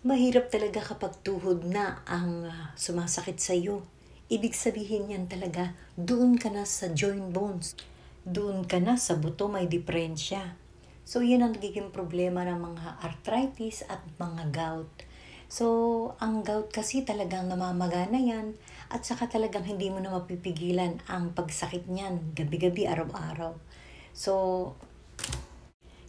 Mahirap talaga kapag tuhod na ang sumasakit sa iyo. Ibig sabihin yan talaga, doon ka na sa joint bones. Doon ka na sa buto may diferensya. So, yan ang nagiging problema ng mga arthritis at mga gout. So, ang gout kasi talagang namamagana yan at saka talagang hindi mo na mapipigilan ang pagsakit niyan gabi-gabi, araw-araw. So,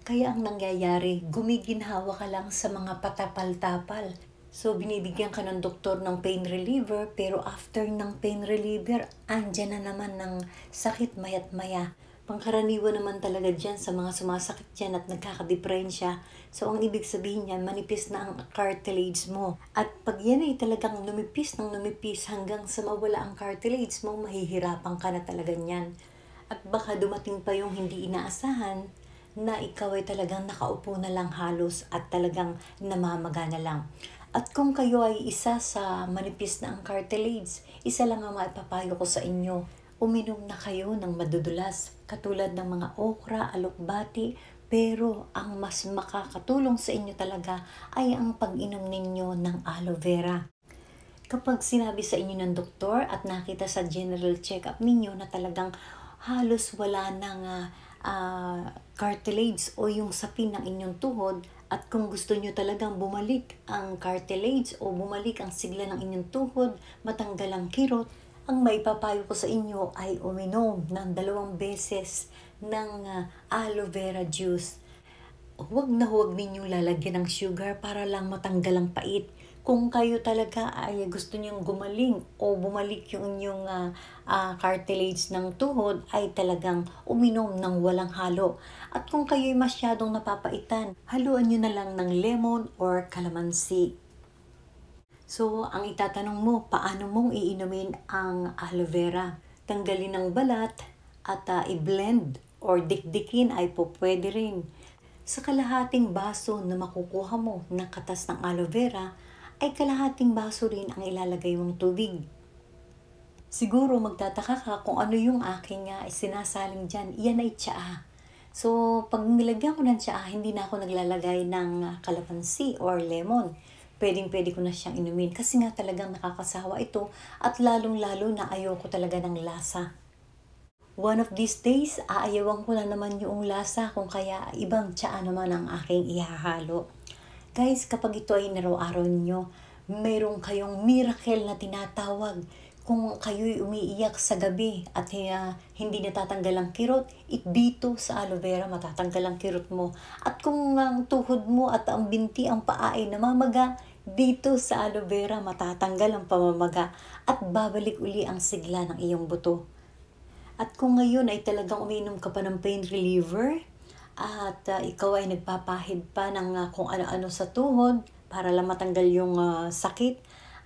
kaya ang nangyayari, gumiginhawa ka lang sa mga patapal-tapal. So, binibigyan ka ng doktor ng pain reliever, pero after ng pain reliever, andyan na naman ng sakit mayat maya. Pangkaraniwan naman talaga dyan sa mga sumasakit dyan at nagkakadiferensya. So, ang ibig sabihin niyan, manipis na ang cartilage mo. At pag yan ay talagang numipis hanggang sa mawala ang cartilage mo, mahihirapan ka na talaga niyan. At baka dumating pa yung hindi inaasahan, na ikaw ay talagang nakaupo na lang halos at talagang namamaga na lang. At kung kayo ay isa sa manipis na ang cartilage, isa lang ang maipapayo ko sa inyo. Uminom na kayo ng madudulas, katulad ng mga okra, alokbati, pero ang mas makakatulong sa inyo talaga ay ang pag-inom ninyo ng aloe vera. Kapag sinabi sa inyo ng doktor at nakita sa general check-up ninyo na talagang halos wala ng cartilage o yung sapin ng inyong tuhod, at kung gusto nyo talagang bumalik ang cartilage o bumalik ang sigla ng inyong tuhod, matanggal ang kirot, ang maipapayo ko sa inyo ay uminom ng 2 beses ng aloe vera juice. Huwag na huwag ninyong lalagyan ng sugar para lang matanggal ang pait. Kung kayo talaga ay gusto nyong gumaling o bumalik yung inyong cartilage ng tuhod, ay talagang uminom ng walang halo. At kung kayo ay masyadong napapaitan, haluan nyo na lang ng lemon or calamansi. So, ang itatanong mo, paano mong iinumin ang aloe vera? Tanggalin ang balat at i-blend or dikdikin ay po pwede rin. Sa kalahating baso na makukuha mo ng katas ng aloe vera, ay kalahating baso rin ang ilalagay mong tubig. Siguro magtataka ka kung ano yung aking sinasaling dyan. Iyan ay tsaa. So, pag nilagyan ko ng tsaa, hindi na ako naglalagay ng kalamansi or lemon. Pwedeng-pwede ko na siyang inumin kasi nga talagang nakakasawa ito at lalong-lalo na ayoko talaga ng lasa. One of these days, aayawan ko na naman yung lasa kung kaya ibang tsaa naman ang aking ihahalo. Guys, kapag ito ay naraw-araw ninyo, mayroon kayong miracle na tinatawag. Kung kayo'y umiiyak sa gabi at hindi natatanggal ang kirot, dito sa aloe vera matatanggal ang kirot mo. At kung ang tuhod mo at ang binti, ang paa ay namamaga, dito sa aloe vera matatanggal ang pamamaga at babalik uli ang sigla ng iyong buto. At kung ngayon ay talagang umiinom ka pa ng pain reliever at ikaw ay nagpapahid pa ng kung ano-ano sa tuhod para lang matanggal yung sakit,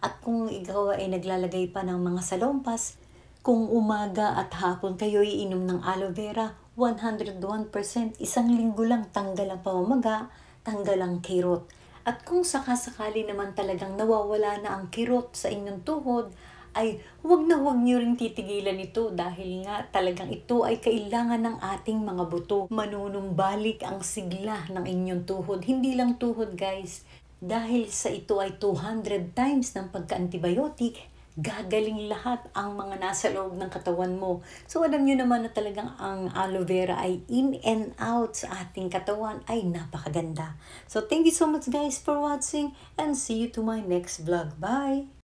at kung ikaw ay naglalagay pa ng mga salompas, kung umaga at hapon kayo iinom ng aloe vera, 101%, isang linggo lang tanggal ang pamamaga, tanggal ang kirot. At kung sakasakali naman talagang nawawala na ang kirot sa inyong tuhod, ay huwag na huwag nyo rin titigilan ito dahil nga talagang ito ay kailangan ng ating mga buto. Manunumbalik ang sigla ng inyong tuhod. Hindi lang tuhod, guys. Dahil sa ito ay 200 times ng pagka-antibiotic, gagaling lahat ang mga nasa loob ng katawan mo. So alam nyo naman na talagang ang aloe vera ay in and out sa ating katawan ay napakaganda. So thank you so much guys for watching and see you to my next vlog. Bye!